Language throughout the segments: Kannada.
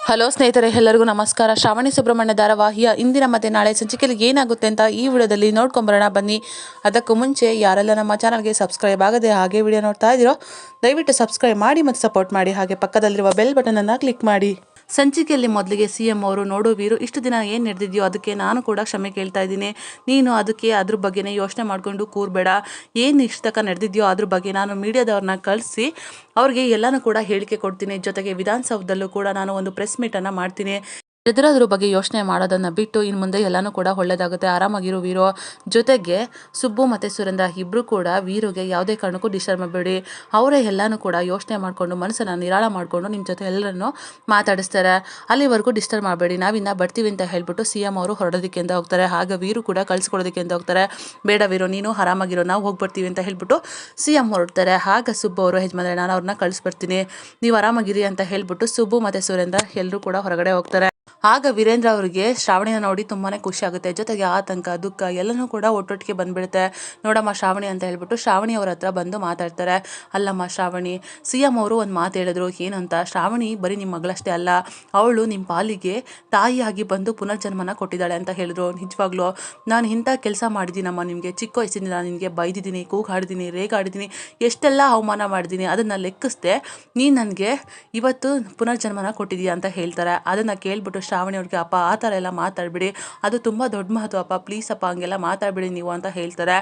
ಹಲೋ ಸ್ನೇಹಿತರೆ, ಎಲ್ಲರಿಗೂ ನಮಸ್ಕಾರ. ಶ್ರಾವಣಿ ಸುಬ್ರಹ್ಮಣ್ಯ ಧಾರಾವಾಹಿಯ ಇಂದಿನ ಮತ್ತು ನಾಳೆ ಸಂಚಿಕೆಯಲ್ಲಿ ಏನಾಗುತ್ತೆ ಅಂತ ಈ ವಿಡಿಯೋದಲ್ಲಿ ನೋಡ್ಕೊಂಬರೋಣ ಬನ್ನಿ. ಅದಕ್ಕೂ ಮುಂಚೆ ಯಾರೆಲ್ಲ ನಮ್ಮ ಚಾನಲ್ಗೆ ಸಬ್ಸ್ಕ್ರೈಬ್ ಆಗದೆ ಹಾಗೆ ವಿಡಿಯೋ ನೋಡ್ತಾ ಇದ್ದೀರೋ ದಯವಿಟ್ಟು ಸಬ್ಸ್ಕ್ರೈಬ್ ಮಾಡಿ ಮತ್ತು ಸಪೋರ್ಟ್ ಮಾಡಿ. ಹಾಗೆ ಪಕ್ಕದಲ್ಲಿರುವ ಬೆಲ್ ಬಟನನ್ನು ಕ್ಲಿಕ್ ಮಾಡಿ. ಸಂಚಿಕೆಯಲ್ಲಿ ಮೊದಲಿಗೆ ಸಿಎಂ ಅವರು, ನೋಡು ವೀರು, ಇಷ್ಟು ದಿನ ಏನು ನಡೆದಿದೆಯೋ ಅದಕ್ಕೆ ನಾನು ಕೂಡ ಕ್ಷಮೆ ಕೇಳ್ತಾ ಇದ್ದೀನಿ. ನೀನು ಅದ್ರ ಬಗ್ಗೆನೇ ಯೋಚನೆ ಮಾಡಿಕೊಂಡು ಕೂರಬೇಡ. ಏನು ಇಷ್ಟು ತನಕ ನಡೆದಿದೆಯೋ ಅದ್ರ ಬಗ್ಗೆ ನಾನು ಮೀಡಿಯಾದವ್ರನ್ನ ಕಳಿಸಿ ಅವ್ರಿಗೆ ಎಲ್ಲನೂ ಕೂಡ ಹೇಳಿಕೆ ಕೊಡ್ತೀನಿ. ಜೊತೆಗೆ ವಿಧಾನಸೌಧದಲ್ಲೂ ಕೂಡ ನಾನು ಒಂದು ಪ್ರೆಸ್ ಮೀಟನ್ನು ಮಾಡ್ತೀನಿ. ಎದುರಾದ್ರ ಬಗ್ಗೆ ಯೋಚನೆ ಮಾಡೋದನ್ನು ಬಿಟ್ಟು ಇನ್ನು ಮುಂದೆ ಎಲ್ಲನೂ ಕೂಡ ಒಳ್ಳೆಯದಾಗುತ್ತೆ, ಆರಾಮಾಗಿರೋ ವೀರು. ಜೊತೆಗೆ ಸುಬ್ಬು ಮತ್ತು ಸುರೇಂದ್ರ ಇಬ್ಬರು ಕೂಡ ವೀರುಗೆ ಯಾವುದೇ ಕಾರಣಕ್ಕೂ ಡಿಸ್ಟರ್ಬ್ ಮಾಡಬೇಡಿ. ಅವರೇ ಎಲ್ಲನೂ ಕೂಡ ಯೋಚನೆ ಮಾಡಿಕೊಂಡು ಮನಸ್ಸನ್ನು ನಿರಾಳ ಮಾಡಿಕೊಂಡು ನಿಮ್ಮ ಜೊತೆ ಎಲ್ಲರನ್ನೂ ಮಾತಾಡಿಸ್ತಾರೆ. ಅಲ್ಲಿವರೆಗೂ ಡಿಸ್ಟರ್ಬ್ ಮಾಡಬೇಡಿ, ನಾವಿನ್ನ ಬರ್ತೀವಿ ಅಂತ ಹೇಳ್ಬಿಟ್ಟು ಸಿಎಂ ಅವರು ಹೊರಡೋದಕ್ಕೆ ಅಂತ ಹೋಗ್ತಾರೆ. ಆಗ ವೀರು ಕೂಡ ಕಳಿಸ್ಕೊಡೋದಕ್ಕೆ ಅಂತ ಹೋಗ್ತಾರೆ. ಬೇಡ ವೀರು, ನೀನು ಆರಾಮಾಗಿರೋ, ನಾವು ಹೋಗ್ಬರ್ತೀವಿ ಅಂತ ಹೇಳ್ಬಿಟ್ಟು ಸಿಎಂ ಹೊರಡ್ತಾರೆ. ಆಗ ಸುಬ್ಬು ಅವರು, ಯಜಮಾನ್ರೆ, ನಾನು ಅವ್ರನ್ನ ಕಳಿಸ್ಬರ್ತೀನಿ, ನೀವು ಆರಾಮಾಗಿರಿ ಅಂತ ಹೇಳ್ಬಿಟ್ಟು ಸುಬ್ಬು ಮತ್ತು ಸುರೇಂದ್ರ ಎಲ್ಲರೂ ಕೂಡ ಹೊರಗಡೆ ಹೋಗ್ತಾರೆ. ಆಗ ವೀರೇಂದ್ರ ಅವರಿಗೆ ಶ್ರಾವಣಿನ ನೋಡಿ ತುಂಬಾ ಖುಷಿ ಆಗುತ್ತೆ. ಜೊತೆಗೆ ಆತಂಕ, ದುಃಖ ಎಲ್ಲನೂ ಕೂಡ ಒಟ್ಟೊಟ್ಟಿಗೆ ಬಂದ್ಬಿಡುತ್ತೆ. ನೋಡಮ್ಮ ಶ್ರಾವಣಿ ಅಂತ ಹೇಳ್ಬಿಟ್ಟು ಶ್ರಾವಣಿ ಅವ್ರ ಹತ್ರ ಬಂದು ಮಾತಾಡ್ತಾರೆ. ಅಲ್ಲಮ್ಮ ಶ್ರಾವಣಿ, ಸಿಎಂ ಅವರು ಒಂದು ಮಾತು ಹೇಳಿದ್ರು, ಏನು ಅಂತ, ಶ್ರಾವಣಿ ಬರೀ ನಿಮ್ಮ ಮಗಳಷ್ಟೇ ಅಲ್ಲ, ಅವಳು ನಿಮ್ಮ ಪಾಲಿಗೆ ತಾಯಿಯಾಗಿ ಬಂದು ಪುನರ್ಜನ್ಮನ ಕೊಟ್ಟಿದ್ದಾಳೆ ಅಂತ ಹೇಳಿದ್ರು. ನಿಜವಾಗ್ಲೂ ನಾನು ಇಂಥ ಕೆಲಸ ಮಾಡಿದ್ದೀನಮ್ಮ, ನಿಮಗೆ ಚಿಕ್ಕ ವಯಸ್ಸಿನಿಂದ ನಿನಗೆ ಬೈದಿದ್ದೀನಿ, ಕೂಗಾಡಿದ್ದೀನಿ, ರೇಗಾಡಿದ್ದೀನಿ, ಎಷ್ಟೆಲ್ಲ ಅವಮಾನ ಮಾಡಿದ್ದೀನಿ, ಅದನ್ನು ಲೆಕ್ಕಿಸ್ದೆ ನೀನು ನನಗೆ ಇವತ್ತು ಪುನರ್ಜನ್ಮನ ಕೊಟ್ಟಿದ್ದೀಯಾ ಅಂತ ಹೇಳ್ತಾರೆ. ಅದನ್ನು ಕೇಳ್ಬಿಟ್ಟು ಶ್ರಾವಣಿ ಅವ್ರಿಗೆ, ಅಪ್ಪ ಆ ಥರ ಎಲ್ಲ ಮಾತಾಡಬೇಡಿ, ಅದು ತುಂಬ ದೊಡ್ಡ ಮಾತು ಅಪ್ಪ, ಪ್ಲೀಸ್ ಅಪ್ಪ ಹಂಗೆಲ್ಲ ಮಾತಾಡಬೇಡಿ ನೀವು ಅಂತ ಹೇಳ್ತಾರೆ.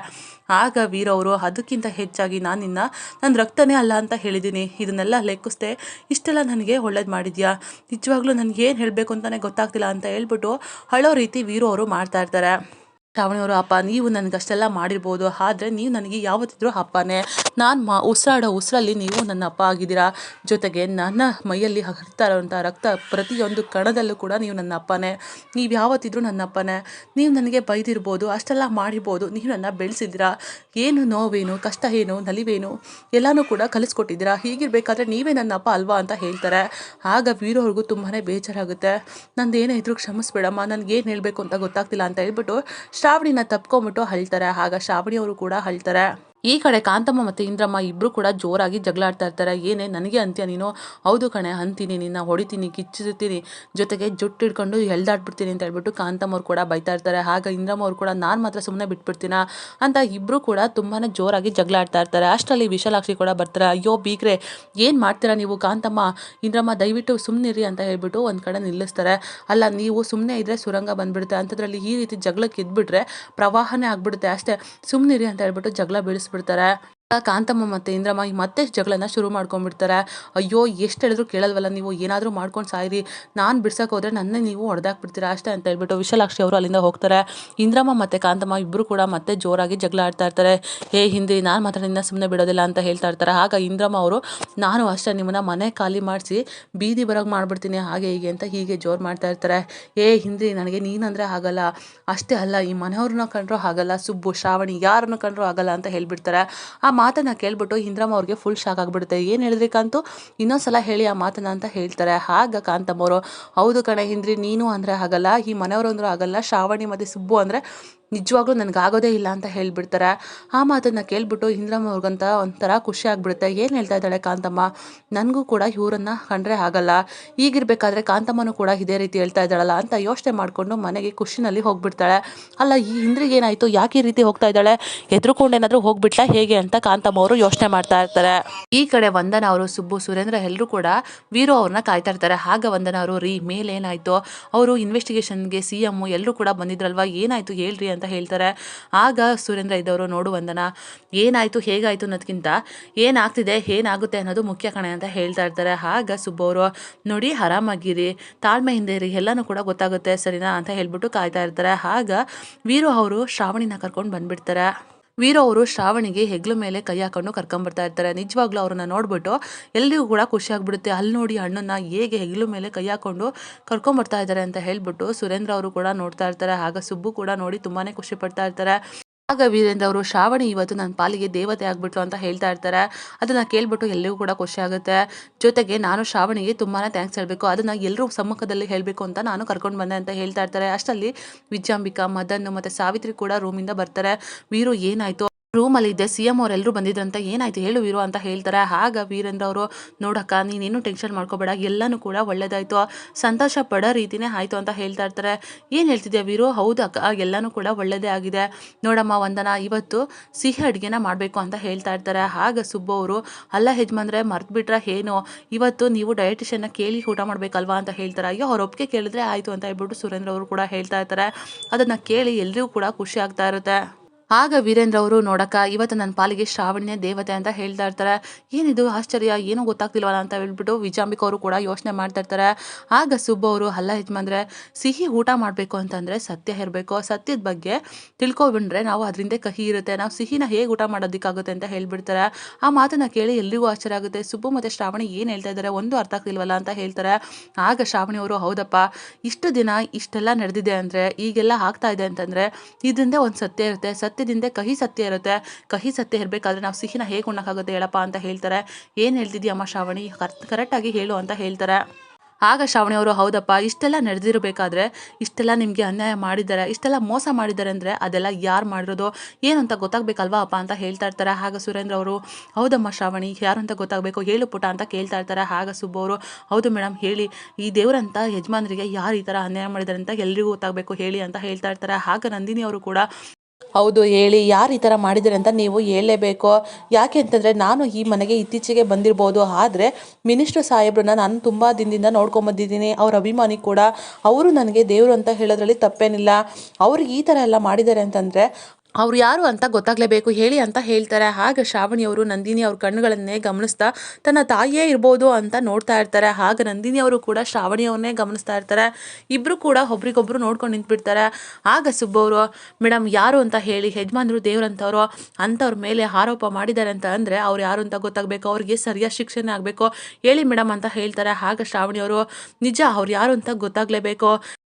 ಆಗ ವೀರವರು, ಅದಕ್ಕಿಂತ ಹೆಚ್ಚಾಗಿ ನನ್ನ ರಕ್ತನೇ ಅಲ್ಲ ಅಂತ ಹೇಳಿದ್ದೀನಿ, ಇದನ್ನೆಲ್ಲ ಲೆಕ್ಕಿಸ್ದೆ ಇಷ್ಟೆಲ್ಲ ನನಗೆ ಒಳ್ಳೇದು ಮಾಡಿದ್ಯಾ, ನಿಜವಾಗ್ಲೂ ನನಗೇನು ಹೇಳಬೇಕು ಅಂತಲೇ ಗೊತ್ತಾಗ್ತಿಲ್ಲ ಅಂತ ಹೇಳ್ಬಿಟ್ಟು ಅಳೋ ರೀತಿ ವೀರು ಅವರು ಮಾಡ್ತಾ ಇರ್ತಾರೆ. ಶ್ರಾವಣಿಯವರು, ಅಪ್ಪ ನೀವು ನನಗಷ್ಟೆಲ್ಲ ಮಾಡಿರ್ಬೋದು, ಆದರೆ ನೀವು ನನಗೆ ಯಾವತ್ತಿದ್ರೂ ಅಪ್ಪನೇ. ನಾನು ಉಸಿರಾಡೋ ಉಸಿರಲ್ಲಿ ನೀವು ನನ್ನ ಅಪ್ಪ ಆಗಿದ್ದೀರಾ. ಜೊತೆಗೆ ನನ್ನ ಮೈಯಲ್ಲಿ ಹರಿತಾ ಇರೋಂಥ ರಕ್ತ ಪ್ರತಿಯೊಂದು ಕಣದಲ್ಲೂ ಕೂಡ ನೀವು ನನ್ನ ಅಪ್ಪನೇ. ನೀವು ಯಾವತ್ತಿದ್ರೂ ನನ್ನ ಅಪ್ಪನೇ. ನೀವು ನನಗೆ ಬೈದಿರ್ಬೋದು, ಅಷ್ಟೆಲ್ಲ ಮಾಡಿರ್ಬೋದು, ನೀವು ನನ್ನ ಬೆಳೆಸಿದ್ದೀರಾ. ಏನು ನೋವೇನು, ಕಷ್ಟ ಏನು, ನಲಿವೇನು ಎಲ್ಲನೂ ಕೂಡ ಕಲಿಸ್ಕೊಟ್ಟಿದ್ದೀರಾ. ಹೀಗಿರಬೇಕಾದ್ರೆ ನೀವೇ ನನ್ನ ಅಪ್ಪ ಅಲ್ವಾ ಅಂತ ಹೇಳ್ತಾರೆ. ಆಗ ವೀರವ್ರಿಗೂ ತುಂಬಾ ಬೇಜಾರಾಗುತ್ತೆ. ನಂದು ಏನೇ ಇದ್ರೂ ಕ್ಷಮಿಸ್ಬೇಡಮ್ಮ, ನನಗೇನು ಹೇಳಬೇಕು ಅಂತ ಗೊತ್ತಾಗ್ತಿಲ್ಲ ಅಂತ ಹೇಳ್ಬಿಟ್ಟು ಶ್ರಾವಣಿನ ತಪ್ಕೊಂಬಿಟ್ಟು ಅಳ್ತಾರೆ. ಆಗ ಶ್ರಾವಣಿ ಅವರು ಕೂಡ ಅಳ್ತಾರೆ. ಈ ಕಡೆ ಕಾಂತಮ್ಮ ಮತ್ತು ಇಂದ್ರಮ್ಮ ಇಬ್ಬರು ಕೂಡ ಜೋರಾಗಿ ಜಗಳ ಆಡ್ತಾ ಇರ್ತಾರೆ. ಏನೇ ನನಗೆ ಅಂತೀಯ ನೀನು? ಹೌದು ಕಣೆ, ಅಂತೀನಿ, ನಿನ್ನ ಹೊಡಿತೀನಿ, ಕಿಚ್ಚಿರ್ತೀನಿ, ಜೊತೆಗೆ ಜುಟ್ಟು ಹಿಡ್ಕೊಂಡು ಎಳ್ದಾಡ್ಬಿಡ್ತೀನಿ ಅಂತ ಹೇಳ್ಬಿಟ್ಟು ಕಾಂತಮ್ಮ ಅವ್ರು ಕೂಡ ಬೈತಾ ಇರ್ತಾರೆ. ಆಗ ಇಂದ್ರಮ್ಮ ಅವ್ರು ಕೂಡ, ನಾನು ಮಾತ್ರ ಸುಮ್ಮನೆ ಬಿಟ್ಬಿಡ್ತೀನ ಅಂತ ಇಬ್ಬರು ಕೂಡ ತುಂಬಾ ಜೋರಾಗಿ ಜಗಳ ಆಡ್ತಾ ಇರ್ತಾರೆ. ಅಷ್ಟರಲ್ಲಿ ವಿಶಾಲಾಕ್ಷಿ ಕೂಡ ಬರ್ತಾರೆ. ಅಯ್ಯೋ ಬೀಗ್ರೆ, ಏನು ಮಾಡ್ತೀರಾ ನೀವು? ಕಾಂತಮ್ಮ, ಇಂದ್ರಮ್ಮ ದಯವಿಟ್ಟು ಸುಮ್ಮನಿರಿ ಅಂತ ಹೇಳ್ಬಿಟ್ಟು ಒಂದು ಕಡೆ ನಿಲ್ಲಿಸ್ತಾರೆ. ಅಲ್ಲ, ನೀವು ಸುಮ್ಮನೆ ಇದ್ರೆ ಸುರಂಗ ಬಂದ್ಬಿಡುತ್ತೆ, ಅಂಥದ್ರಲ್ಲಿ ಈ ರೀತಿ ಜಗಳಕ್ಕೆ ಇದ್ಬಿಟ್ರೆ ಪ್ರವಾಹನೇ ಆಗ್ಬಿಡುತ್ತೆ, ಅಷ್ಟೇ, ಸುಮ್ಮನಿರಿ ಅಂತ ಹೇಳ್ಬಿಟ್ಟು ಜಗಳ ಬಿಡಿಸ್ಬಿಡ್ತಾರೆ. ಕಾಂತಮ್ಮ ಮತ್ತು ಇಂದ್ರಮ್ಮ ಮತ್ತೆ ಜಗಳನ್ನ ಶುರು ಮಾಡ್ಕೊಂಡ್ಬಿಡ್ತಾರೆ. ಅಯ್ಯೋ, ಎಷ್ಟು ಹೇಳಿದ್ರು ಕೇಳಲ್ವಲ್ಲ ನೀವು, ಏನಾದರೂ ಮಾಡ್ಕೊಂಡು ಸಾಯಿರಿ, ನಾನು ಬಿಡ್ಸಕ್ಕೆ ಹೋದರೆ ನನ್ನೇ ನೀವು ಹೊಡೆದಾಕ್ಬಿಡ್ತೀರಾ ಅಷ್ಟೇ ಅಂತ ಹೇಳ್ಬಿಟ್ಟು ವಿಶಾಲಾಕ್ಷಿ ಅವರು ಅಲ್ಲಿಂದ ಹೋಗ್ತಾರೆ. ಇಂದ್ರಮ್ಮ ಮತ್ತು ಕಾಂತಮ್ಮ ಇಬ್ಬರು ಕೂಡ ಮತ್ತೆ ಜೋರಾಗಿ ಜಗಳ ಆಡ್ತಾ ಇರ್ತಾರೆ. ಹಿಂದೆ ನಾನು ಮಾತ್ರ ನಿನ್ನ ಸುಮ್ಮನೆ ಬಿಡೋದಿಲ್ಲ ಅಂತ ಹೇಳ್ತಾ ಇರ್ತಾರೆ. ಆಗ ಇಂದ್ರಮ್ಮ ಅವರು, ನಾನು ಅಷ್ಟೇ ನಿಮ್ಮನ್ನ ಮನೆ ಖಾಲಿ ಮಾಡಿಸಿ ಬೀದಿ ಬರೋಗೆ ಮಾಡ್ಬಿಡ್ತೀನಿ, ಹಾಗೆ ಹೀಗೆ ಅಂತ ಹೀಗೆ ಜೋರು ಮಾಡ್ತಾ ಇರ್ತಾರೆ. ಹಿಂದೆ ನನಗೆ ನೀನಂದರೆ ಆಗಲ್ಲ, ಅಷ್ಟೇ ಅಲ್ಲ ಈ ಮನೆಯವ್ರನ್ನ ಕಂಡ್ರೂ ಆಗಲ್ಲ, ಸುಬ್ಬು ಶ್ರಾವಣಿ ಯಾರನ್ನು ಕಂಡ್ರೂ ಆಗಲ್ಲ ಅಂತ ಹೇಳ್ಬಿಡ್ತಾರೆ. ಆ ಮಾತನ್ನು ಕೇಳ್ಬಿಟ್ಟು ಇಂದ್ರಮ್ಮ ಅವ್ರಿಗೆ ಫುಲ್ ಶಾಕ್ ಆಗಿಬಿಡುತ್ತೆ. ಏನು ಹೇಳಿದ್ರಿ ಕಾಂತು, ಇನ್ನೊಂದ್ಸಲ ಹೇಳಿ ಆ ಮಾತನ್ನ ಅಂತ ಹೇಳ್ತಾರೆ. ಆಗ ಕಾಂತಮ್ಮವರು, ಹೌದು ಕಣೆ ಹಿಂದ್ರಿ, ನೀನು ಅಂದರೆ ಆಗಲ್ಲ, ಈ ಮನೆಯವರು ಅಂದರೂ ಆಗಲ್ಲ, ಶ್ರಾವಣಿ ಮತ್ತು ಸುಬ್ಬು ಅಂದರೆ ನಿಜವಾಗ್ಲೂ ನನಗಾಗೋದೇ ಇಲ್ಲ ಅಂತ ಹೇಳ್ಬಿಡ್ತಾರೆ. ಆ ಮಾತನ್ನು ಕೇಳ್ಬಿಟ್ಟು ಇಂದ್ರಮ್ಮ ಅವ್ರಿಗಂತ ಒಂಥರ ಖುಷಿ ಆಗಿಬಿಡುತ್ತೆ. ಏನು ಹೇಳ್ತಾ ಇದ್ದಾಳೆ ಕಾಂತಮ್ಮ, ನನಗೂ ಕೂಡ ಇವರನ್ನು ಕಂಡ್ರೆ ಆಗಲ್ಲ, ಈಗಿರಬೇಕಾದ್ರೆ ಕಾಂತಮ್ಮನೂ ಕೂಡ ಇದೇ ರೀತಿ ಹೇಳ್ತಾ ಇದ್ದಾಳಲ್ಲ ಅಂತ ಯೋಚನೆ ಮಾಡಿಕೊಂಡು ಮನೆಗೆ ಖುಷಿನಲ್ಲಿ ಹೋಗ್ಬಿಡ್ತಾಳೆ. ಅಲ್ಲ, ಈ ಇಂದ್ರಿಗೆ ಏನಾಯಿತು, ಯಾಕೆ ಈ ರೀತಿ ಹೋಗ್ತಾ ಇದ್ದಾಳೆ, ಎದ್ರುಕೊಂಡು ಏನಾದರೂ ಹೋಗ್ಬಿಟ್ಲಾ ಹೇಗೆ ಅಂತ ಕಾಂತಮ್ಮ ಅವರು ಯೋಚನೆ ಮಾಡ್ತಾ ಇರ್ತಾರೆ. ಈ ಕಡೆ ವಂದನ ಅವರು, ಸುಬ್ಬು, ಸುರೇಂದ್ರ ಎಲ್ಲರೂ ಕೂಡ ವೀರು ಅವ್ರನ್ನ ಕಾಯ್ತಾ ಇರ್ತಾರೆ. ಆಗ ವಂದನ ಅವರು, ರೀ ಮೇಲೇನಾಯಿತು, ಅವರು ಇನ್ವೆಸ್ಟಿಗೇಷನ್ಗೆ ಸಿಎಂ ಎಲ್ಲರೂ ಕೂಡ ಬಂದಿದ್ರಲ್ವಾ, ಏನಾಯಿತು ಹೇಳ್ರಿ ಅಂತ ಹೇಳ್ತಾರೆ. ಆಗ ಸುರೇಂದ್ರ ಇದ್ದವರು, ನೋಡು ವಂದನ, ಏನಾಯಿತು ಹೇಗಾಯಿತು ಅನ್ನೋದಕ್ಕಿಂತ ಏನಾಗ್ತಿದೆ ಏನಾಗುತ್ತೆ ಅನ್ನೋದು ಮುಖ್ಯ ಕಣೆ ಅಂತ ಹೇಳ್ತಾ ಇರ್ತಾರೆ. ಆಗ ಸುಬ್ಬು ಅವರು, ನೋಡಿ ಆರಾಮಾಗಿರಿ, ತಾಳ್ಮೆಯಿಂದ ಇರಿ, ಎಲ್ಲನೂ ಕೂಡ ಗೊತ್ತಾಗುತ್ತೆ ಸರಿನಾ ಅಂತ ಹೇಳ್ಬಿಟ್ಟು ಕಾಯ್ತಾ ಇರ್ತಾರೆ. ಆಗ ವೀರು ಅವರು ಶ್ರಾವಣಿನ ಕರ್ಕೊಂಡು ಬಂದ್ಬಿಡ್ತಾರೆ. ವೀರು ಅವರು ಶ್ರಾವಣಿಗೆ ಹೆಗ್ಲ ಮೇಲೆ ಕೈ ಹಾಕೊಂಡು ಕರ್ಕೊಂಬರ್ತಾ ಇರ್ತಾರೆ. ನಿಜವಾಗ್ಲೂ ಅವ್ರನ್ನ ನೋಡ್ಬಿಟ್ಟು ಎಲ್ರಿಗೂ ಕೂಡ ಖುಷಿ ಆಗ್ಬಿಡುತ್ತೆ. ಅಲ್ಲಿ ನೋಡಿ ಅಣ್ಣನ ಹೇಗೆ ಹೆಗ್ಲು ಮೇಲೆ ಕೈ ಹಾಕೊಂಡು ಕರ್ಕೊಂಬರ್ತಾ ಇದ್ದಾರೆ ಅಂತ ಹೇಳ್ಬಿಟ್ಟು ಸುರೇಂದ್ರ ಅವರು ಕೂಡ ನೋಡ್ತಾ ಇರ್ತಾರೆ. ಆಗ ಸುಬ್ಬು ಕೂಡ ನೋಡಿ ತುಂಬಾನೇ ಖುಷಿ ಪಡ್ತಾ ಇರ್ತಾರೆ. ಆಗ ವೀರೇಂದ್ರ ಅವರು, ಶ್ರಾವಣಿ ಇವತ್ತು ನನ್ನ ಪಾಲಿಗೆ ದೇವತೆ ಆಗ್ಬಿಟ್ಲು ಅಂತ ಹೇಳ್ತಾ ಇರ್ತಾರೆ. ಅದನ್ನು ಕೇಳ್ಬಿಟ್ಟು ಎಲ್ಲರಿಗೂ ಕೂಡ ಖುಷಿ ಆಗುತ್ತೆ. ಜೊತೆಗೆ ನಾನು ಶ್ರಾವಣಿಗೆ ತುಂಬಾ ಥ್ಯಾಂಕ್ಸ್ ಹೇಳಬೇಕು, ಅದನ್ನು ಎಲ್ಲರೂ ಸಮ್ಮುಖದಲ್ಲಿ ಹೇಳಬೇಕು ಅಂತ ನಾನು ಕರ್ಕೊಂಡು ಬಂದೆ ಅಂತ ಹೇಳ್ತಾ ಇರ್ತಾರೆ. ಅಷ್ಟರಲ್ಲಿ ವಿಜಯಾಂಬಿಕಾ, ಮದನ್ ಮತ್ತು ಸಾವಿತ್ರಿ ಕೂಡ ರೂಮಿಂದ ಬರ್ತಾರೆ. ವೀರು, ಏನಾಯಿತು ರೂಮಲ್ಲಿ ಇದ್ದೆ, CM ಅವರೆಲ್ಲರೂ ಬಂದಿದ್ರಂತ, ಏನಾಯ್ತು ಹೇಳು ವೀರು ಅಂತ ಹೇಳ್ತಾರೆ. ಆಗ ವೀರೇಂದ್ರ ಅವರು, ನೋಡಕ್ಕ ನೀನೇನು ಟೆನ್ಷನ್ ಮಾಡ್ಕೋಬೇಡ, ಎಲ್ಲನೂ ಕೂಡ ಒಳ್ಳೇದಾಯ್ತು, ಸಂತೋಷ ಪಡೋ ರೀತಿನೇ ಆಯ್ತು ಅಂತ ಹೇಳ್ತಾ ಇರ್ತಾರೆ. ಏನು ಹೇಳ್ತಿದ್ಯಾ ವೀರು? ಹೌದಕ್ಕ, ಎಲ್ಲನೂ ಕೂಡ ಒಳ್ಳೇದೇ ಆಗಿದೆ. ನೋಡಮ್ಮ ವಂದನಾ, ಇವತ್ತು ಸಿಹಿ ಅಡುಗೆನ ಮಾಡಬೇಕು ಅಂತ ಹೇಳ್ತಾ ಇರ್ತಾರೆ. ಆಗ ಸುಬ್ಬು ಅವರು, ಅಲ್ಲ ಯಜಮಾನ್ರೆ ಮರ್ತ್ಬಿಟ್ರೆ ಏನು, ಇವತ್ತು ನೀವು ಡಯಟಿಷಿಯನ್ನ ಕೇಳಿ ಊಟ ಮಾಡಬೇಕಲ್ವಾ ಅಂತ ಹೇಳ್ತಾರೆ. ಅಯ್ಯೋ, ಅವ್ರ ಒಪ್ಪಿಗೆ ಕೇಳಿದ್ರೆ ಆಯಿತು ಅಂತ ಹೇಳ್ಬಿಟ್ಟು ಸುರೇಂದ್ರ ಅವರು ಕೂಡ ಹೇಳ್ತಾ ಇರ್ತಾರೆ. ಅದನ್ನು ಕೇಳಿ ಎಲ್ರಿಗೂ ಕೂಡ ಖುಷಿ ಆಗ್ತಾ ಇರುತ್ತೆ. ಆಗ ವೀರೇಂದ್ರ ಅವರು, ನೋಡಕ್ಕ ಇವತ್ತು ನನ್ನ ಪಾಲಿಗೆ ಶ್ರಾವಣಿನೇ ದೇವತೆ ಅಂತ ಹೇಳ್ತಾ ಇರ್ತಾರೆ. ಏನಿದು ಆಶ್ಚರ್ಯ, ಏನೂ ಗೊತ್ತಾಗ್ತಿಲ್ವಲ್ಲ ಅಂತ ಹೇಳ್ಬಿಟ್ಟು ವಿಜಾಂಬಿಕಾ ಅವರು ಕೂಡ ಯೋಚನೆ ಮಾಡ್ತಾ ಇರ್ತಾರೆ. ಆಗ ಸುಬ್ಬು ಅವರು, ಅಲ್ಲ ಯಜಮಾನ್ರೆ, ಸಿಹಿ ಊಟ ಮಾಡಬೇಕು ಅಂತಂದರೆ ಸತ್ಯ ಇರಬೇಕು, ಸತ್ಯದ ಬಗ್ಗೆ ತಿಳ್ಕೊಬಿಟ್ರೆ ನಾವು ಅದರಿಂದ ಕಹಿ ಇರುತ್ತೆ, ನಾವು ಸಿಹಿನ ಹೇಗೆ ಊಟ ಮಾಡೋದಕ್ಕಾಗುತ್ತೆ ಅಂತ ಹೇಳ್ಬಿಡ್ತಾರೆ. ಆ ಮಾತನ್ನು ಕೇಳಿ ಎಲ್ರಿಗೂ ಆಶ್ಚರ್ಯ ಆಗುತ್ತೆ. ಸುಬ್ಬು ಮತ್ತು ಶ್ರಾವಣಿ ಏನು ಹೇಳ್ತಾ ಇದ್ದಾರೆ, ಒಂದು ಅರ್ಥ ಆಗ್ತಿಲ್ವಲ್ಲ ಅಂತ ಹೇಳ್ತಾರೆ. ಆಗ ಶ್ರಾವಣಿ ಅವರು, ಹೌದಪ್ಪ, ಇಷ್ಟು ದಿನ ಇಷ್ಟೆಲ್ಲ ನಡೆದಿದೆ ಅಂದರೆ, ಈಗೆಲ್ಲ ಆಗ್ತಾ ಇದೆ ಅಂತಂದರೆ ಇದರಿಂದ ಒಂದು ಸತ್ಯ ಇರುತ್ತೆ, ಸತ್ಯದಿಂದ ಕಹಿ ಸತ್ಯ ಇರುತ್ತೆ, ಕಹಿ ಸತ್ಯ ಇರಬೇಕಾದ್ರೆ ನಾವು ಸಿಹಿನ ಹೇಗೆ ಉಣ್ಣಕ್ಕಾಗುತ್ತೆ ಹೇಳಪ್ಪ ಅಂತ ಹೇಳ್ತಾರೆ. ಏನು ಹೇಳ್ತಿದ್ಯಮ್ಮ ಶ್ರಾವಣಿ, ಕರೆಕ್ಟಾಗಿ ಹೇಳು ಅಂತ ಹೇಳ್ತಾರೆ. ಆಗ ಶ್ರಾವಣಿ ಅವರು, ಹೌದಪ್ಪ, ಇಷ್ಟೆಲ್ಲ ನಡೆದಿರಬೇಕಾದ್ರೆ, ಇಷ್ಟೆಲ್ಲ ನಿಮಗೆ ಅನ್ಯಾಯ ಮಾಡಿದ್ದಾರೆ, ಇಷ್ಟೆಲ್ಲ ಮೋಸ ಮಾಡಿದ್ದಾರೆ ಅಂದರೆ ಅದೆಲ್ಲ ಯಾರು ಮಾಡಿರೋದು ಏನು ಅಂತ ಗೊತ್ತಾಗಬೇಕಲ್ವಾ ಅಪ್ಪ ಅಂತ ಹೇಳ್ತಾ ಇರ್ತಾರೆ. ಆಗ ಸುರೇಂದ್ರ ಅವರು, ಹೌದಮ್ಮ ಶ್ರಾವಣಿ, ಯಾರು ಅಂತ ಗೊತ್ತಾಗಬೇಕು, ಹೇಳು ಪುಟ ಅಂತ ಕೇಳ್ತಾ ಇರ್ತಾರೆ. ಆಗ ಸುಬ್ಬು ಅವರು, ಹೌದು ಮೇಡಮ್ ಹೇಳಿ, ಈ ದೇವರಂತ ಯಜಮಾನರಿಗೆ ಯಾರು ಈ ಥರ ಅನ್ಯಾಯ ಮಾಡಿದ್ದಾರೆ ಅಂತ ಎಲ್ರಿಗೂ ಗೊತ್ತಾಗಬೇಕು ಹೇಳಿ ಅಂತ ಹೇಳ್ತಾ ಇರ್ತಾರೆ. ಆಗ ನಂದಿನಿ ಅವರು ಕೂಡ, ಹೌದು ಹೇಳಿ, ಯಾರು ಈ ಥರ ಮಾಡಿದ್ದಾರೆ ಅಂತ ನೀವು ಹೇಳಲೇಬೇಕು, ಯಾಕೆ ಅಂತಂದರೆ ನಾನು ಈ ಮನೆಗೆ ಇತ್ತೀಚೆಗೆ ಬಂದಿರ್ಬೋದು, ಆದರೆ ಮಿನಿಸ್ಟ್ರ್ ಸಾಹೇಬ್ರನ್ನ ನಾನು ತುಂಬ ದಿನದಿಂದ ನೋಡ್ಕೊಂಬಂದಿದ್ದೀನಿ, ಅವ್ರ ಅಭಿಮಾನಿ ಕೂಡ, ಅವರು ನನಗೆ ದೇವರು ಅಂತ ಹೇಳೋದ್ರಲ್ಲಿ ತಪ್ಪೇನಿಲ್ಲ, ಅವ್ರಿಗೆ ಈ ಥರ ಎಲ್ಲ ಮಾಡಿದ್ದಾರೆ ಅಂತಂದರೆ ಅವ್ರು ಯಾರು ಅಂತ ಗೊತ್ತಾಗಲೇಬೇಕು ಹೇಳಿ ಅಂತ ಹೇಳ್ತಾರೆ. ಆಗ ಶ್ರಾವಣಿಯವರು ನಂದಿನಿ ಅವ್ರ ಕಣ್ಣುಗಳನ್ನೇ ಗಮನಿಸ್ತಾ ತನ್ನ ತಾಯಿಯೇ ಇರ್ಬೋದು ಅಂತ ನೋಡ್ತಾ ಇರ್ತಾರೆ. ಆಗ ನಂದಿನಿ ಅವರು ಕೂಡ ಶ್ರಾವಣಿಯವ್ರನ್ನೇ ಗಮನಿಸ್ತಾ ಇರ್ತಾರೆ. ಇಬ್ಬರು ಕೂಡ ಒಬ್ರಿಗೊಬ್ರು ನೋಡ್ಕೊಂಡು ನಿಂತ್ಬಿಡ್ತಾರೆ. ಆಗ ಸುಬ್ಬವರು, ಮೇಡಮ್ ಯಾರು ಅಂತ ಹೇಳಿ, ಯಜಮಾನ್ರು ದೇವ್ರಂಥವ್ರು, ಅಂಥವ್ರ ಮೇಲೆ ಆರೋಪ ಮಾಡಿದ್ದಾರೆ ಅಂತ ಅಂದರೆ ಅವ್ರು ಯಾರು ಅಂತ ಗೊತ್ತಾಗಬೇಕು, ಅವ್ರಿಗೆ ಸರಿಯಾದ ಶಿಕ್ಷೆನೇ ಆಗಬೇಕು ಹೇಳಿ ಮೇಡಮ್ ಅಂತ ಹೇಳ್ತಾರೆ. ಆಗ ಶ್ರಾವಣಿಯವರು, ನಿಜ ಅವ್ರು ಯಾರು ಅಂತ ಗೊತ್ತಾಗಲೇಬೇಕು,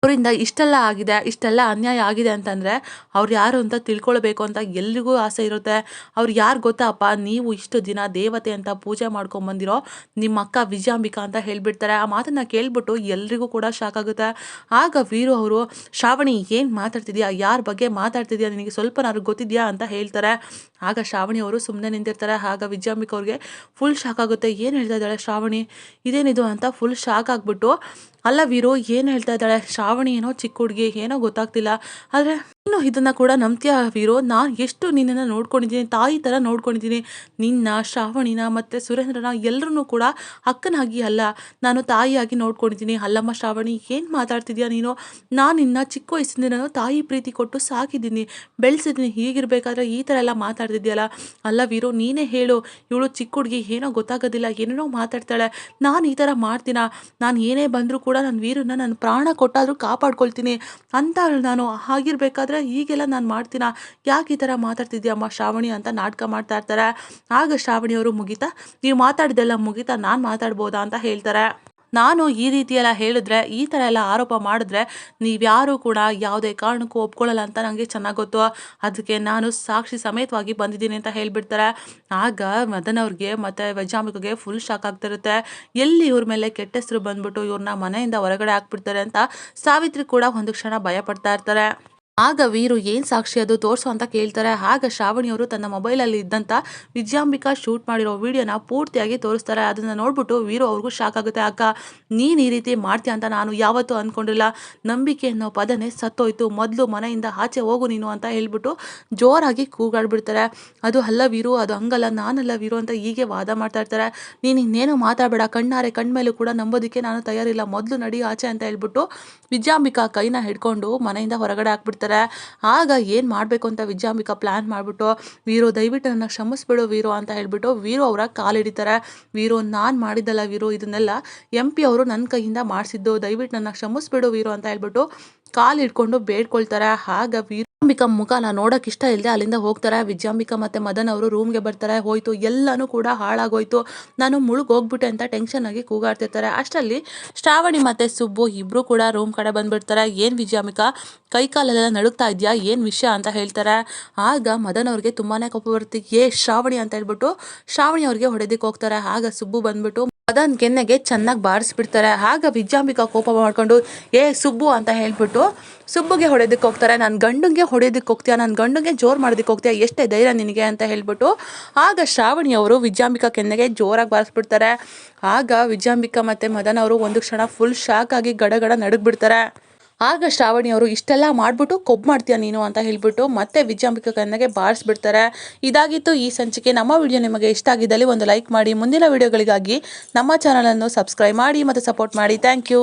ಅವರಿಂದ ಇಷ್ಟೆಲ್ಲ ಆಗಿದೆ, ಇಷ್ಟೆಲ್ಲ ಅನ್ಯಾಯ ಆಗಿದೆ ಅಂತಂದರೆ ಅವ್ರು ಯಾರು ಅಂತ ತಿಳ್ಕೊಳ್ಬೇಕು ಅಂತ ಎಲ್ರಿಗೂ ಆಸೆ ಇರುತ್ತೆ. ಅವ್ರು ಯಾರು ಗೊತ್ತಾ ಅಪ್ಪ, ನೀವು ಇಷ್ಟು ದಿನ ದೇವತೆ ಅಂತ ಪೂಜೆ ಮಾಡ್ಕೊಂಬಂದಿರೋ ನಿಮ್ಮ ಅಕ್ಕ ವಿಜಯಾಂಬಿಕಾ ಅಂತ ಹೇಳ್ಬಿಡ್ತಾರೆ. ಆ ಮಾತನ್ನು ಕೇಳ್ಬಿಟ್ಟು ಎಲ್ರಿಗೂ ಕೂಡ ಶಾಕ್ ಆಗುತ್ತೆ. ಆಗ ವೀರು ಅವರು, ಶ್ರಾವಣಿ ಏನು ಮಾತಾಡ್ತಿದ್ಯಾ, ಯಾರ ಬಗ್ಗೆ ಮಾತಾಡ್ತಿದ್ಯಾ, ನಿನಗೆ ಸ್ವಲ್ಪನಾದ್ರು ಗೊತ್ತಿದೆಯಾ ಅಂತ ಹೇಳ್ತಾರೆ. ಆಗ ಶ್ರಾವಣಿ ಅವರು ಸುಮ್ಮನೆ ನಿಂತಿರ್ತಾರೆ. ಆಗ ವಿಜಯಾಂಬಿಕಾ ಅವ್ರಿಗೆ ಫುಲ್ ಶಾಕ್ ಆಗುತ್ತೆ. ಏನು ಹೇಳ್ತಾ ಇದ್ದಾಳೆ ಶ್ರಾವಣಿ, ಇದೇನಿದು ಅಂತ ಫುಲ್ ಶಾಕ್ ಆಗಿಬಿಟ್ಟು, ಅಲ್ಲ ವೀರು ಏನು ಹೇಳ್ತಾ ಇದ್ದಾಳೆ ಶ್ರಾವಣಿ, ಏನೋ ಚಿಕ್ಕ ಹುಡುಗಿ, ಏನೋ ಗೊತ್ತಾಗ್ತಿಲ್ಲ, ಆದರೆ ಇನ್ನು ಇದನ್ನು ಕೂಡ ನಂಬ್ತೀಯ ವೀರು, ನಾನು ಎಷ್ಟು ನಿನ್ನನ್ನು ನೋಡ್ಕೊಂಡಿದ್ದೀನಿ, ತಾಯಿ ಥರ ನೋಡ್ಕೊಂಡಿದ್ದೀನಿ, ನಿನ್ನ ಶ್ರಾವಣಿನ ಮತ್ತು ಸುರೇಂದ್ರನ ಎಲ್ಲರೂ ಕೂಡ ಅಕ್ಕನಾಗಿ ಅಲ್ಲ, ನಾನು ತಾಯಿಯಾಗಿ ನೋಡ್ಕೊಂಡಿದ್ದೀನಿ. ಅಲ್ಲಮ್ಮ ಶ್ರಾವಣಿ, ಏನು ಮಾತಾಡ್ತಿದ್ಯಾ ನೀನು, ನಾನು ನಿನ್ನ ಚಿಕ್ಕ ವಯಸ್ಸಿಂದ ನಾನು ತಾಯಿ ಪ್ರೀತಿ ಕೊಟ್ಟು ಸಾಕಿದ್ದೀನಿ, ಬೆಳೆಸಿದ್ದೀನಿ, ಹೀಗಿರಬೇಕಾದ್ರೆ ಈ ಥರ ಎಲ್ಲ ಮಾತಾಡ್ತಿದ್ಯಲ್ಲ. ಅಲ್ಲ ವೀರು, ನೀನೇ ಹೇಳು, ಇವಳು ಚಿಕ್ಕ ಹುಡುಗಿ, ಏನೋ ಗೊತ್ತಾಗೋದಿಲ್ಲ, ಏನೇನೋ ಮಾತಾಡ್ತಾಳೆ, ನಾನು ಈ ಥರ ಮಾಡ್ತೀನ, ನಾನು ಏನೇ ಬಂದರೂ ಕೂಡ ನನ್ನ ವೀರನ್ನ ನಾನು ಪ್ರಾಣ ಕೊಟ್ಟಾದರೂ ಕಾಪಾಡ್ಕೊಳ್ತೀನಿ ಅಂತ ನಾನು, ಹಾಗಿರ್ಬೇಕಾದ್ರೆ ಈಗೆಲ್ಲ ನಾನು ಮಾಡ್ತೀನ, ಯಾಕೆ ಈ ಥರ ಮಾತಾಡ್ತಿದ್ಯಮ್ಮ ಶ್ರಾವಣಿ ಅಂತ ನಾಟಕ ಮಾಡ್ತಾ ಇರ್ತಾರೆ. ಆಗ ಶ್ರಾವಣಿಯವರು, ಮುಗಿತಾ, ನೀವು ಮಾತಾಡಿದೆಲ್ಲ ಮುಗಿತಾ, ನಾನು ಮಾತಾಡ್ಬೋದಾ ಅಂತ ಹೇಳ್ತಾರೆ. ನಾನು ಈ ರೀತಿಯೆಲ್ಲ ಹೇಳಿದ್ರೆ, ಈ ಥರ ಎಲ್ಲ ಆರೋಪ ಮಾಡಿದ್ರೆ ನೀವ್ಯಾರೂ ಕೂಡ ಯಾವುದೇ ಕಾರಣಕ್ಕೂ ಒಪ್ಕೊಳ್ಳಲ್ಲ ಅಂತ ನನಗೆ ಚೆನ್ನಾಗಿ ಗೊತ್ತು, ಅದಕ್ಕೆ ನಾನು ಸಾಕ್ಷಿ ಸಮೇತವಾಗಿ ಬಂದಿದ್ದೀನಿ ಅಂತ ಹೇಳ್ಬಿಡ್ತಾರೆ. ಆಗ ಮದನ್ ಅವ್ರಿಗೆ ಮತ್ತು ವೈಜಾಂಬಿಕೆಗೆ ಫುಲ್ ಶಾಕ್ ಆಗ್ತಿರುತ್ತೆ. ಎಲ್ಲಿ ಇವ್ರ ಮೇಲೆ ಕೆಟ್ಟ ಹೆಸರು ಬಂದ್ಬಿಟ್ಟು ಇವ್ರನ್ನ ಮನೆಯಿಂದ ಹೊರಗಡೆ ಹಾಕ್ಬಿಡ್ತಾರೆ ಅಂತ ಸಾವಿತ್ರಿ ಕೂಡ ಒಂದು ಕ್ಷಣ ಭಯ ಪಡ್ತಾ ಇರ್ತಾರೆ. ಆಗ ವೀರು, ಏನು ಸಾಕ್ಷಿ ಅದು ತೋರಿಸು ಅಂತ ಕೇಳ್ತಾರೆ. ಆಗ ಶ್ರಾವಣಿಯವರು ತನ್ನ ಮೊಬೈಲಲ್ಲಿ ಇದ್ದಂಥ ವಿಜಯಾಂಬಿಕಾ ಶೂಟ್ ಮಾಡಿರೋ ವಿಡಿಯೋನ ಪೂರ್ತಿಯಾಗಿ ತೋರಿಸ್ತಾರೆ. ಅದನ್ನು ನೋಡ್ಬಿಟ್ಟು ವೀರು ಅವ್ರಿಗೂ ಶಾಕ್ ಆಗುತ್ತೆ. ಅಕ್ಕ, ನೀನು ಈ ರೀತಿ ಮಾಡ್ತೀಯ ಅಂತ ನಾನು ಯಾವತ್ತೂ ಅಂದ್ಕೊಂಡಿಲ್ಲ, ನಂಬಿಕೆ ಅನ್ನೋ ಪದನೇ ಸತ್ತೋಯ್ತು, ಮೊದಲು ಮನೆಯಿಂದ ಆಚೆ ಹೋಗು ನೀನು ಅಂತ ಹೇಳ್ಬಿಟ್ಟು ಜೋರಾಗಿ ಕೂಗಾಡ್ಬಿಡ್ತಾರೆ. ಅದು ಅಲ್ಲ ವೀರು, ಅದು ಹಂಗಲ್ಲ, ನಾನಲ್ಲ ವೀರು ಅಂತ ಹೀಗೆ ವಾದ ಮಾಡ್ತಾ ಇರ್ತಾರೆ. ನೀನು ಇನ್ನೇನು ಮಾತಾಡಬೇಡ, ಕಣ್ಣಾರೆ ಕಣ್ಮೇಲೂ ಕೂಡ ನಂಬೋದಕ್ಕೆ ನಾನು ತಯಾರಿಲ್ಲ, ಮೊದಲು ನಡಿ ಆಚೆ ಅಂತ ಹೇಳ್ಬಿಟ್ಟು ವಿಜಯಾಂಬಿಕಾ ಕೈನ ಹಿಡ್ಕೊಂಡು ಮನೆಯಿಂದ ಹೊರಗಡೆ ಹಾಕ್ಬಿಡ್ತಾರೆ. ಆಗ ಏನು ಮಾಡಬೇಕು ಅಂತ ವಿಜಯಾಂಬಿಕಾ ಪ್ಲಾನ್ ಮಾಡಿಬಿಟ್ಟು, ವೀರು ದಯವಿಟ್ಟು ನನ್ನ ಕ್ಷಮಿಸ್ಬಿಡು ವೀರು ಅಂತ ಹೇಳ್ಬಿಟ್ಟು ವೀರು ಅವರ ಕಾಲಿಡಿತಾರೆ. ವೀರು, ನಾನು ಮಾಡಿದ್ದಲ್ಲ ವೀರು, ಇದನ್ನೆಲ್ಲ MP ಅವರು ನನ್ನ ಕೈಯಿಂದ ಮಾಡಿಸಿದ್ದು, ದಯವಿಟ್ಟು ನನ್ನ ಕ್ಷಮಿಸ್ಬಿಡು ವೀರು ಅಂತ ಹೇಳ್ಬಿಟ್ಟು ಕಾಲು ಹಿಡ್ಕೊಂಡು ಬೇಡ್ಕೊಳ್ತಾರೆ. ಆಗ ವಿಜಯಾಂಬಿಕಾ ಮುಖನ ನೋಡೋಕೆ ಇಷ್ಟ ಇಲ್ಲದೆ ಅಲ್ಲಿಂದ ಹೋಗ್ತಾರೆ. ವಿಜಯಾಂಬಿಕಾ ಮತ್ತು ಮದನ್ ಅವರು ರೂಮ್ಗೆ ಬರ್ತಾರೆ. ಹೋಯ್ತು, ಎಲ್ಲನೂ ಕೂಡ ಹಾಳಾಗೋಯ್ತು, ನಾನು ಮುಳುಗೋಗ್ಬಿಟ್ಟೆ ಅಂತ ಟೆನ್ಷನ್ ಆಗಿ ಕೂಗಾಡ್ತಿರ್ತಾರೆ. ಅಷ್ಟರಲ್ಲಿ ಶ್ರಾವಣಿ ಮತ್ತು ಸುಬ್ಬು ಇಬ್ಬರು ಕೂಡ ರೂಮ್ ಕಡೆ ಬಂದುಬಿಡ್ತಾರೆ. ಏನು ವಿಜಯಾಂಬಿಕಾ, ಕೈ ಕಾಲೆಲ್ಲ ನಡುಗ್ತಾ ಇದೆಯಾ, ಏನು ವಿಷಯ ಅಂತ ಹೇಳ್ತಾರೆ. ಆಗ ಮದನ್ ಅವ್ರಿಗೆ ತುಂಬಾ ಕೋಪ ಬರುತ್ತೆ. ಶ್ರಾವಣಿ ಅಂತ ಹೇಳ್ಬಿಟ್ಟು ಶ್ರಾವಣಿ ಅವ್ರಿಗೆ ಹೊಡೆದಕ್ಕೆ ಹೋಗ್ತಾರೆ. ಆಗ ಸುಬ್ಬು ಬಂದ್ಬಿಟ್ಟು, ಮದನ್ ಕೆನ್ನೆಗೆ ಚೆನ್ನಾಗಿ ಬಾರಿಸ್ಬಿಡ್ತಾರೆ. ಆಗ ವಿಜಯಾಂಬಿಕಾ ಕೋಪ ಮಾಡ್ಕೊಂಡು ಸುಬ್ಬು ಅಂತ ಹೇಳ್ಬಿಟ್ಟು ಸುಬ್ಬುಗೆ ಹೊಡೆಯೋದಕ್ಕೆ ಹೋಗ್ತಾರೆ. ನನ್ನ ಗಂಡಂಗೆ ಹೊಡೆಯೋದಕ್ಕೆ ಹೋಗ್ತೀಯಾ, ನನ್ನ ಗಂಡಂಗೆ ಜೋರು ಮಾಡೋದಕ್ಕೆ ಹೋಗ್ತೀಯಾ, ಎಷ್ಟೇ ಧೈರ್ಯ ನಿನಗೆ ಅಂತ ಹೇಳ್ಬಿಟ್ಟು ಆಗ ಶ್ರಾವಣಿ ಅವರು ವಿಜಯಾಂಬಿಕಾ ಕೆನ್ನೆಗೆ ಜೋರಾಗಿ ಬಾರಿಸ್ಬಿಡ್ತಾರೆ. ಆಗ ವಿಜಯಾಂಬಿಕಾ ಮತ್ತು ಮದನ್ ಅವರು ಒಂದು ಕ್ಷಣ ಫುಲ್ ಶಾಕ್ ಆಗಿ ಗಡಗಡ ನಡುಗ್ಬಿಡ್ತಾರೆ. ಆಗ ಶ್ರಾವಣಿ ಅವರು ಇಷ್ಟೆಲ್ಲ ಮಾಡಿಬಿಟ್ಟು ಕೊಬ್ಬು ಮಾಡ್ತೀಯ ನೀನು ಅಂತ ಹೇಳ್ಬಿಟ್ಟು ಮತ್ತೆ ವಿಜಯಾಂಬಿಕಾ ಕನ್ನೆಗೆ ಬಾರಿಸ್ಬಿಡ್ತಾರೆ. ಇದಾಗಿತ್ತು ಈ ಸಂಚಿಕೆ. ನಮ್ಮ ವಿಡಿಯೋ ನಿಮಗೆ ಇಷ್ಟ ಆಗಿದ್ದಲ್ಲಿ ಒಂದು ಲೈಕ್ ಮಾಡಿ. ಮುಂದಿನ ವಿಡಿಯೋಗಳಿಗಾಗಿ ನಮ್ಮ ಚಾನಲನ್ನು ಸಬ್ಸ್ಕ್ರೈಬ್ ಮಾಡಿ ಮತ್ತು ಸಪೋರ್ಟ್ ಮಾಡಿ. Thank you.